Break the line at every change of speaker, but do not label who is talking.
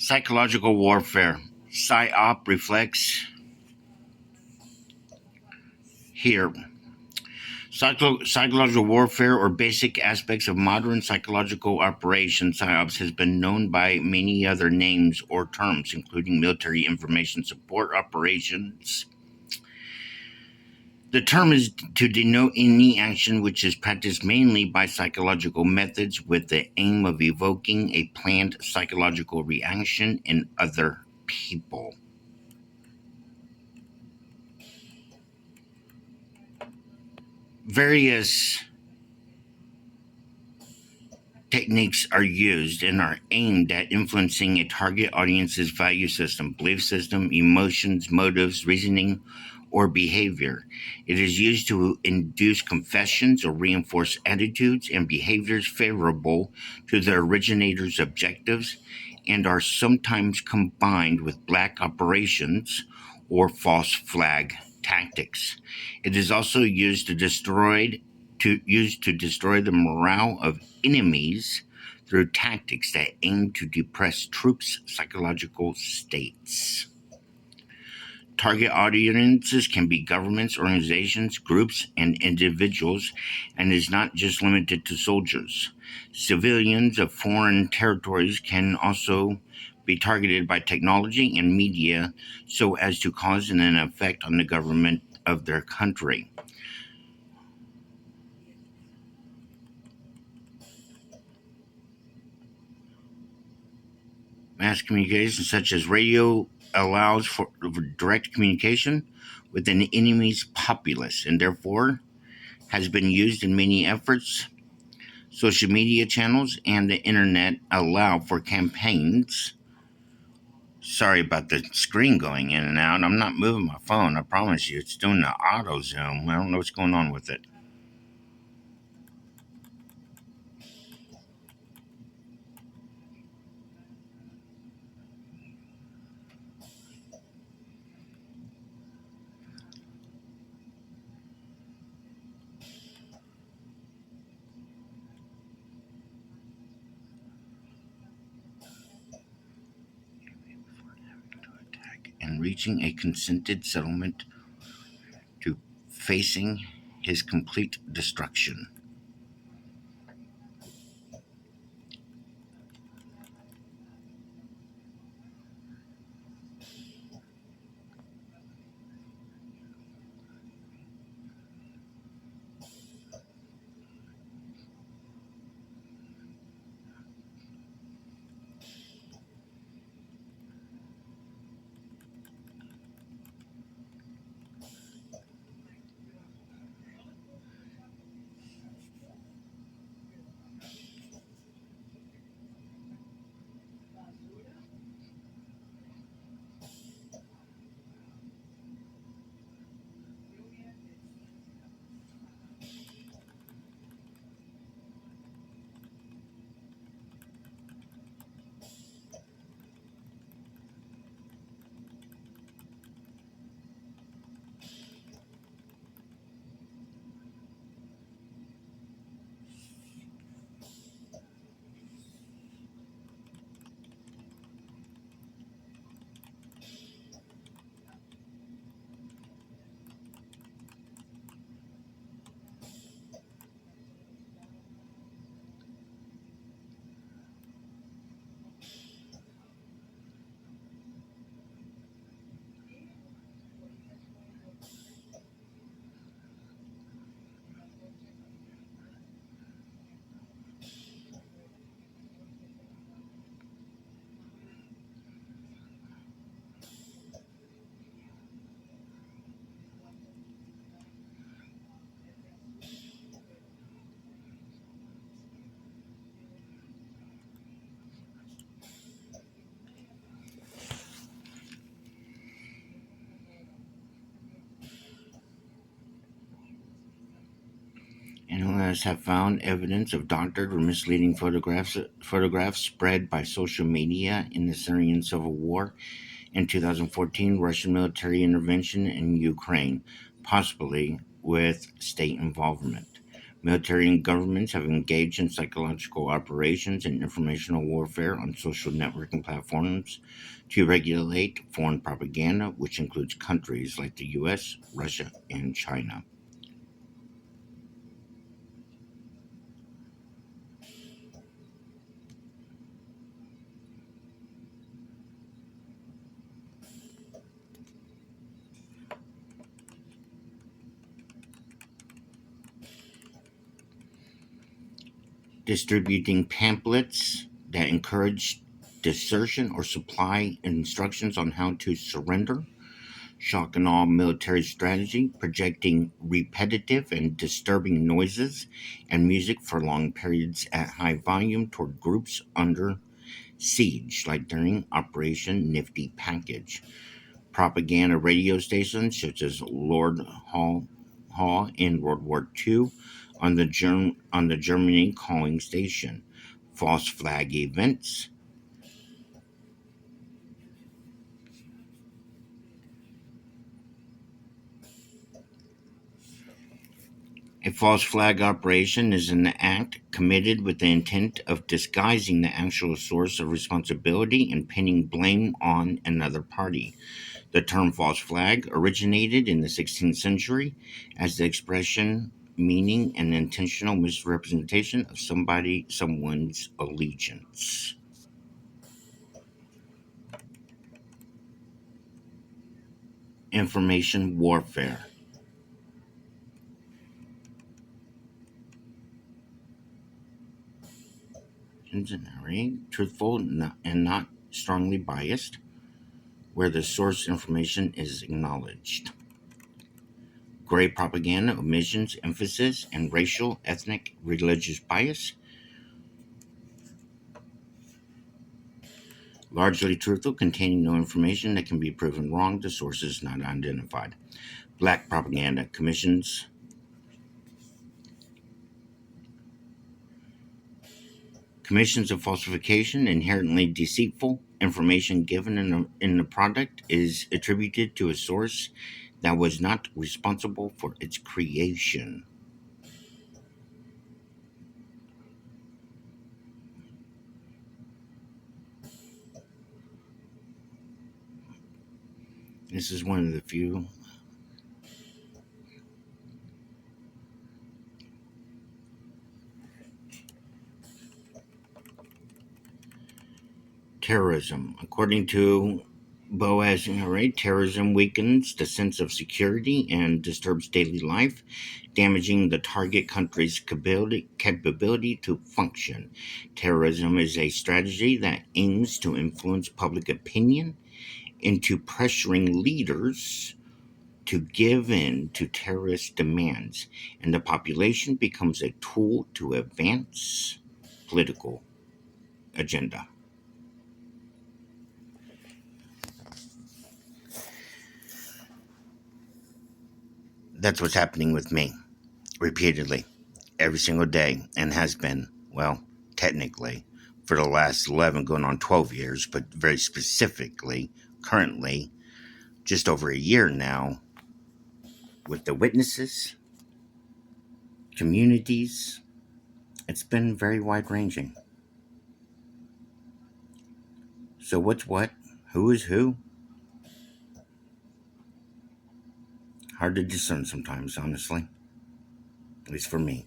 Psychological warfare. PSYOP reflects here. Psychological warfare, or basic aspects of modern psychological operations, PSYOPs, has been known by many other names or terms, including military information support operations. The term is to denote any action which is practiced mainly by psychological methods with the aim of evoking a planned psychological reaction in other people. Various techniques are used and are aimed at influencing a target audience's value system, belief system, emotions, motives, reasoning, or behavior. It is used to induce confessions or reinforce attitudes and behaviors favorable to the originator's objectives, and are sometimes combined with black operations or false flag tactics. It is also used to destroy the morale of enemies through tactics that aim to depress troops' psychological states. Target audiences can be governments, organizations, groups, and individuals, and is not just limited to soldiers. Civilians of foreign territories can also be targeted by technology and media so as to cause an effect on the government of their country. Mass communication, such as radio, allows for direct communication with an enemy's populace and therefore has been used in many efforts. Social media channels and the internet allow for campaigns. Sorry about the screen going in and out. I'm not moving my phone. I promise you. It's doing the auto zoom. I don't know what's going on with it. And reaching a consented settlement to facing his complete destruction. Analysts have found evidence of doctored or misleading photographs spread by social media in the Syrian civil war in 2014, Russian military intervention in Ukraine, possibly with state involvement. Military and governments have engaged in psychological operations and informational warfare on social networking platforms to regulate foreign propaganda, which includes countries like the US, Russia, and China. Distributing pamphlets that encourage desertion or supply instructions on how to surrender, shock and awe military strategy, projecting repetitive and disturbing noises and music for long periods at high volume toward groups under siege, like during Operation Nifty Package. Propaganda radio stations such as Lord Hall in World War II on the Germany calling station. False flag events. A false flag operation is an act committed with the intent of disguising the actual source of responsibility and pinning blame on another party. The term false flag originated in the 16th century as the expression meaning an intentional misrepresentation of someone's allegiance. Information warfare. Truthful and not strongly biased, where the source information is acknowledged. Gray propaganda, omissions, emphasis, and racial, ethnic, religious bias. Largely truthful, containing no information that can be proven wrong, the source is not identified. Black propaganda, commissions of falsification, inherently deceitful. Information given in the product is attributed to a source that was not responsible for its creation. This is one of the few. Terrorism. According to Boaz Inouye, terrorism weakens the sense of security and disturbs daily life, damaging the target country's capability to function. Terrorism is a strategy that aims to influence public opinion into pressuring leaders to give in to terrorist demands, and the population becomes a tool to advance political agenda. That's what's happening with me repeatedly every single day and has been, well, technically for the last 11 going on 12 years, but very specifically currently just over a year now with the witnesses, communities. It's been very wide ranging. So what's what? Who is who? Hard to discern sometimes, honestly. At least for me.